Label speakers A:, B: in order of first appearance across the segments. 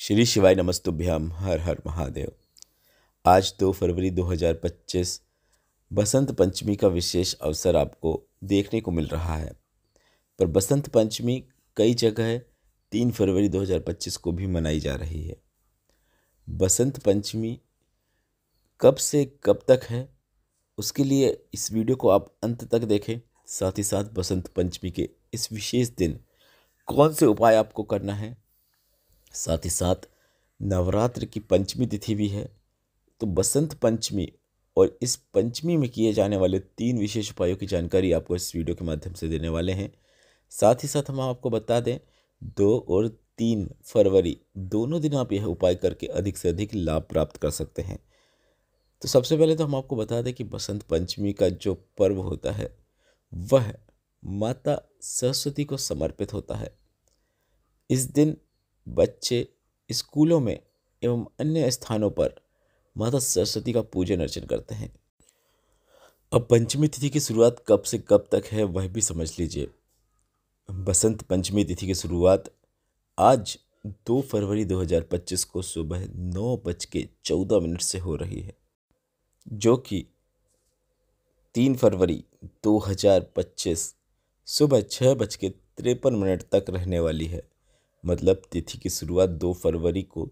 A: श्री शिवाय नमस्तुभ्याम। हर हर महादेव। आज 2 फरवरी 2025 बसंत पंचमी का विशेष अवसर आपको देखने को मिल रहा है। पर बसंत पंचमी कई जगह 3 फरवरी 2025 को भी मनाई जा रही है। बसंत पंचमी कब से कब तक है, उसके लिए इस वीडियो को आप अंत तक देखें। साथ ही साथ बसंत पंचमी के इस विशेष दिन कौन से उपाय आपको करना है, साथ ही साथ नवरात्र की पंचमी तिथि भी है। तो बसंत पंचमी और इस पंचमी में किए जाने वाले 3 विशेष उपायों की जानकारी आपको इस वीडियो के माध्यम से देने वाले हैं। साथ ही साथ हम आपको बता दें 2 और 3 फरवरी दोनों दिन आप यह उपाय करके अधिक से अधिक लाभ प्राप्त कर सकते हैं। तो सबसे पहले तो हम आपको बता दें कि बसंत पंचमी का जो पर्व होता है वह माता सरस्वती को समर्पित होता है। इस दिन बच्चे स्कूलों में एवं अन्य स्थानों पर माता सरस्वती का पूजन अर्चन करते हैं। अब पंचमी तिथि की शुरुआत कब से कब तक है वह भी समझ लीजिए। बसंत पंचमी तिथि की शुरुआत आज 2 फरवरी 2025 को सुबह 9:14 से हो रही है, जो कि 3 फरवरी 2025 सुबह 6:53 तक रहने वाली है। मतलब तिथि की शुरुआत 2 फरवरी को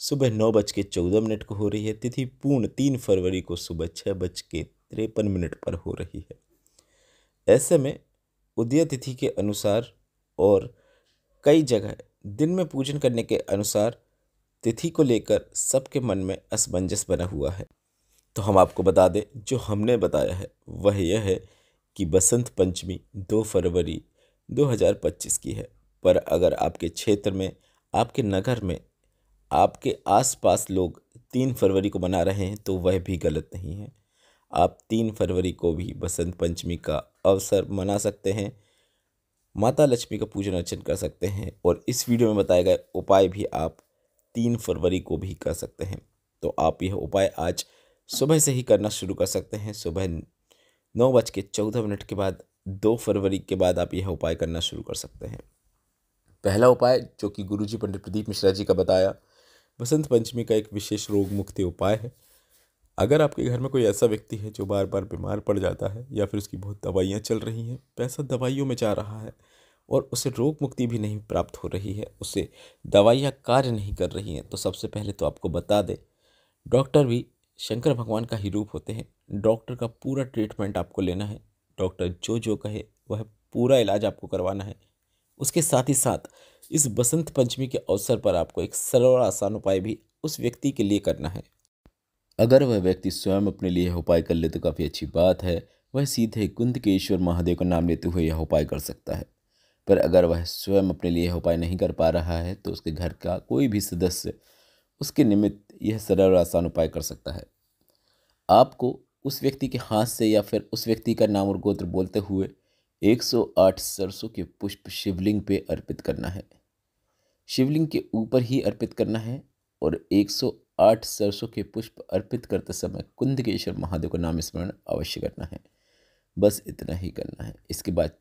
A: सुबह 9:14 को हो रही है। तिथि पूर्ण 3 फरवरी को सुबह 6:53 पर हो रही है। ऐसे में उदय तिथि के अनुसार और कई जगह दिन में पूजन करने के अनुसार तिथि को लेकर सबके मन में असमंजस बना हुआ है। तो हम आपको बता दें, जो हमने बताया है वह यह है कि बसंत पंचमी 2 फरवरी 2025 की है। पर अगर आपके क्षेत्र में, आपके नगर में, आपके आसपास लोग 3 फरवरी को मना रहे हैं तो वह भी गलत नहीं है। आप 3 फरवरी को भी बसंत पंचमी का अवसर मना सकते हैं, माता लक्ष्मी का पूजन अर्चन कर सकते हैं और इस वीडियो में बताए गए उपाय भी आप 3 फरवरी को भी कर सकते हैं। तो आप यह उपाय आज सुबह से ही करना शुरू कर सकते हैं। सुबह 9:14 के बाद 2 फरवरी के बाद आप यह उपाय करना शुरू कर सकते हैं। पहला उपाय, जो कि गुरुजी पंडित प्रदीप मिश्रा जी का बताया, बसंत पंचमी का एक विशेष रोग मुक्ति उपाय है। अगर आपके घर में कोई ऐसा व्यक्ति है जो बार बार बीमार पड़ जाता है या फिर उसकी बहुत दवाइयाँ चल रही हैं, पैसा दवाइयों में जा रहा है और उसे रोग मुक्ति भी नहीं प्राप्त हो रही है, उसे दवाइयाँ कार्य नहीं कर रही हैं, तो सबसे पहले तो आपको बता दें, डॉक्टर भी शंकर भगवान का ही रूप होते हैं। डॉक्टर का पूरा ट्रीटमेंट आपको लेना है। डॉक्टर जो जो कहे वह पूरा इलाज आपको करवाना है। उसके साथ ही साथ इस बसंत पंचमी के अवसर पर आपको एक सरल और आसान उपाय भी उस व्यक्ति के लिए करना है। अगर वह व्यक्ति स्वयं अपने लिए यह उपाय कर ले तो काफ़ी अच्छी बात है। वह सीधे कुंदकेश्वर महादेव का नाम लेते हुए यह उपाय कर सकता है। पर अगर वह स्वयं अपने लिए यह उपाय नहीं कर पा रहा है तो उसके घर का कोई भी सदस्य उसके निमित्त यह सरल और आसान उपाय कर सकता है। आपको उस व्यक्ति के हाथ से या फिर उस व्यक्ति का नाम और गोत्र बोलते हुए 108 सरसों के पुष्प शिवलिंग पे अर्पित करना है। शिवलिंग के ऊपर ही अर्पित करना है और 108 सरसों के पुष्प अर्पित करते समय कुंदकेश्वर महादेव का नाम स्मरण अवश्य करना है। बस इतना ही करना है। इसके बाद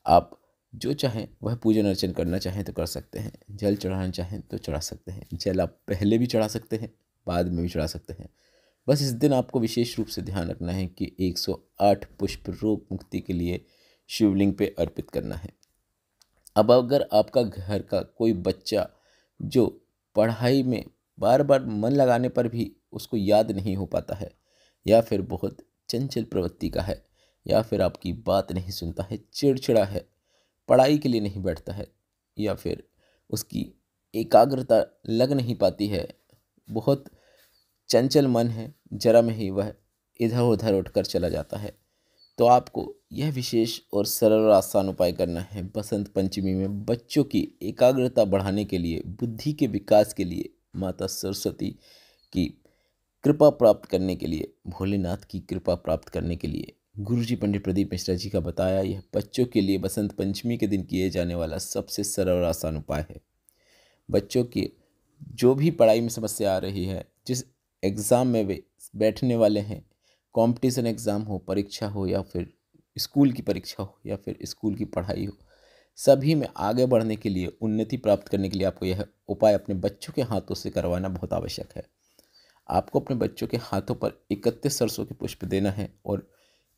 A: आप जो चाहें वह पूजन अर्चन करना चाहें तो कर सकते हैं। जल चढ़ाना चाहें तो चढ़ा सकते हैं। जल आप पहले भी चढ़ा सकते हैं, बाद में भी चढ़ा सकते हैं। बस इस दिन आपको विशेष रूप से ध्यान रखना है कि 108 पुष्प रोग मुक्ति के लिए शिवलिंग पे अर्पित करना है। अब अगर आपका घर का कोई बच्चा जो पढ़ाई में बार बार मन लगाने पर भी उसको याद नहीं हो पाता है, या फिर बहुत चंचल प्रवृत्ति का है, या फिर आपकी बात नहीं सुनता है, चिड़चिड़ा है, पढ़ाई के लिए नहीं बैठता है, या फिर उसकी एकाग्रता लग नहीं पाती है, बहुत चंचल मन है, जरा में ही वह इधर उधर उठकर चला जाता है, तो आपको यह विशेष और सरल और आसान उपाय करना है। बसंत पंचमी में बच्चों की एकाग्रता बढ़ाने के लिए, बुद्धि के विकास के लिए, माता सरस्वती की कृपा प्राप्त करने के लिए, भोलेनाथ की कृपा प्राप्त करने के लिए गुरुजी पंडित प्रदीप मिश्रा जी का बताया यह बच्चों के लिए बसंत पंचमी के दिन किए जाने वाला सबसे सरल और आसान उपाय है। बच्चों की जो भी पढ़ाई में समस्या आ रही है, जिस एग्ज़ाम में वे बैठने वाले हैं, कंपटीशन एग्ज़ाम हो, परीक्षा हो, या फिर स्कूल की परीक्षा हो, या फिर स्कूल की पढ़ाई हो, सभी में आगे बढ़ने के लिए, उन्नति प्राप्त करने के लिए आपको यह उपाय अपने बच्चों के हाथों से करवाना बहुत आवश्यक है। आपको अपने बच्चों के हाथों पर 31 सरसों के पुष्प देना है और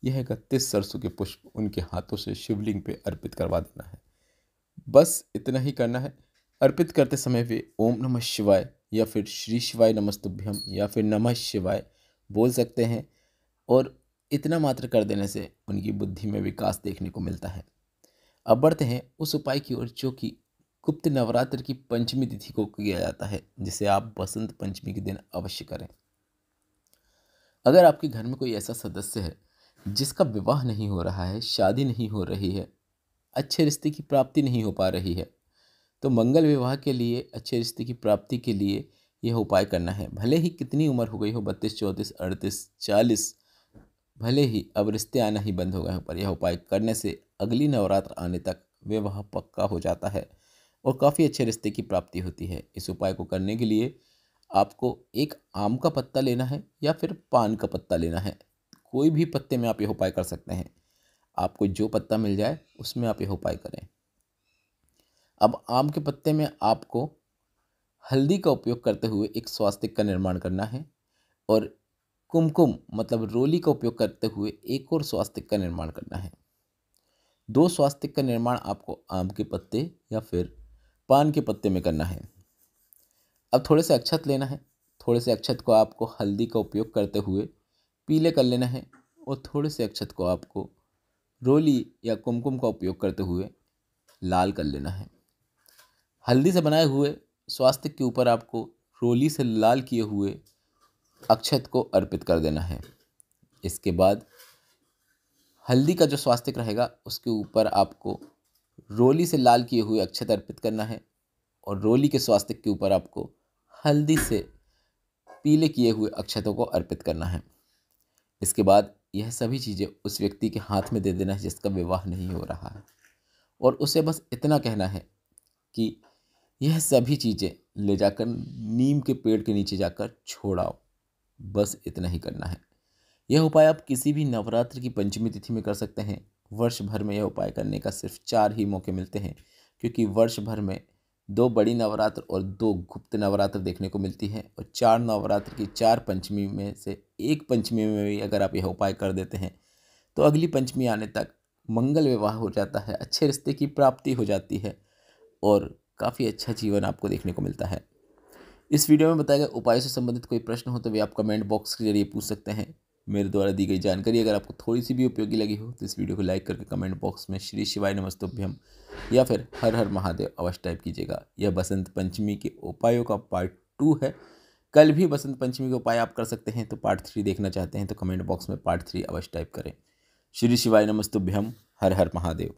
A: यह 31 सरसों के पुष्प उनके हाथों से शिवलिंग पे अर्पित करवा देना है। बस इतना ही करना है। अर्पित करते समय वे ओम नमः शिवाय या फिर श्री शिवाय नमस्तुभ्यम या फिर नमः शिवाय बोल सकते हैं और इतना मात्र कर देने से उनकी बुद्धि में विकास देखने को मिलता है। अब बढ़ते हैं उस उपाय की ओर जो कि गुप्त नवरात्र की पंचमी तिथि को किया जाता है, जिसे आप बसंत पंचमी के दिन अवश्य करें। अगर आपके घर में कोई ऐसा सदस्य है जिसका विवाह नहीं हो रहा है, शादी नहीं हो रही है, अच्छे रिश्ते की प्राप्ति नहीं हो पा रही है, तो मंगल विवाह के लिए, अच्छे रिश्ते की प्राप्ति के लिए यह उपाय करना है। भले ही कितनी उम्र हो गई हो, 32, 34, 38, 40, भले ही अब रिश्ते आना ही बंद हो गए हो, पर यह उपाय करने से अगली नवरात्र आने तक विवाह पक्का हो जाता है और काफ़ी अच्छे रिश्ते की प्राप्ति होती है। इस उपाय को करने के लिए आपको एक आम का पत्ता लेना है या फिर पान का पत्ता लेना है। कोई भी पत्ते में आप यह उपाय कर सकते हैं। आपको जो पत्ता मिल जाए उसमें आप यह उपाय करें। अब आम के पत्ते में आपको हल्दी का उपयोग करते हुए एक स्वास्तिक का निर्माण करना है और कुमकुम मतलब रोली का उपयोग करते हुए एक और स्वास्तिक का निर्माण करना है। 2 स्वास्तिक का निर्माण आपको आम के पत्ते या फिर पान के पत्ते में करना है। अब थोड़े से अक्षत लेना है। थोड़े से अक्षत को आपको हल्दी का उपयोग करते हुए पीले कर लेना है और थोड़े से अक्षत को आपको रोली या कुमकुम का उपयोग करते हुए लाल कर लेना है। हल्दी से बनाए हुए स्वास्तिक के ऊपर आपको रोली से लाल किए हुए अक्षत को अर्पित कर देना है। इसके बाद हल्दी का जो स्वास्तिक रहेगा उसके ऊपर आपको रोली से लाल किए हुए अक्षत अर्पित करना है और रोली के स्वास्तिक के ऊपर आपको हल्दी से पीले किए हुए अक्षतों को अर्पित करना है। इसके बाद यह सभी चीज़ें उस व्यक्ति के हाथ में दे देना है जिसका विवाह नहीं हो रहा है और उसे बस इतना कहना है कि यह सभी चीज़ें ले जाकर नीम के पेड़ के नीचे जाकर छोड़ाओ। बस इतना ही करना है। यह उपाय आप किसी भी नवरात्र की पंचमी तिथि में कर सकते हैं। वर्ष भर में यह उपाय करने का सिर्फ 4 ही मौके मिलते हैं, क्योंकि वर्ष भर में 2 बड़ी नवरात्र और 2 गुप्त नवरात्र देखने को मिलती है और 4 नवरात्र की 4 पंचमी में से एक पंचमी में भी अगर आप यह उपाय कर देते हैं तो अगली पंचमी आने तक मंगल विवाह हो जाता है, अच्छे रिश्ते की प्राप्ति हो जाती है और काफ़ी अच्छा जीवन आपको देखने को मिलता है। इस वीडियो में बताए गए उपाय से संबंधित कोई प्रश्न हो तो वे आप कमेंट बॉक्स के जरिए पूछ सकते हैं। मेरे द्वारा दी गई जानकारी अगर आपको थोड़ी सी भी उपयोगी लगी हो तो इस वीडियो को लाइक करके कमेंट बॉक्स में श्री शिवाय नमस्तुभ्यम या फिर हर हर महादेव अवश्य टाइप कीजिएगा। यह बसंत पंचमी के उपायों का पार्ट 2 है। कल भी बसंत पंचमी के उपाय आप कर सकते हैं, तो पार्ट 3 देखना चाहते हैं तो कमेंट बॉक्स में पार्ट 3 अवश्य टाइप करें। श्री शिवाय नमस्तुभ्यम। हर हर महादेव।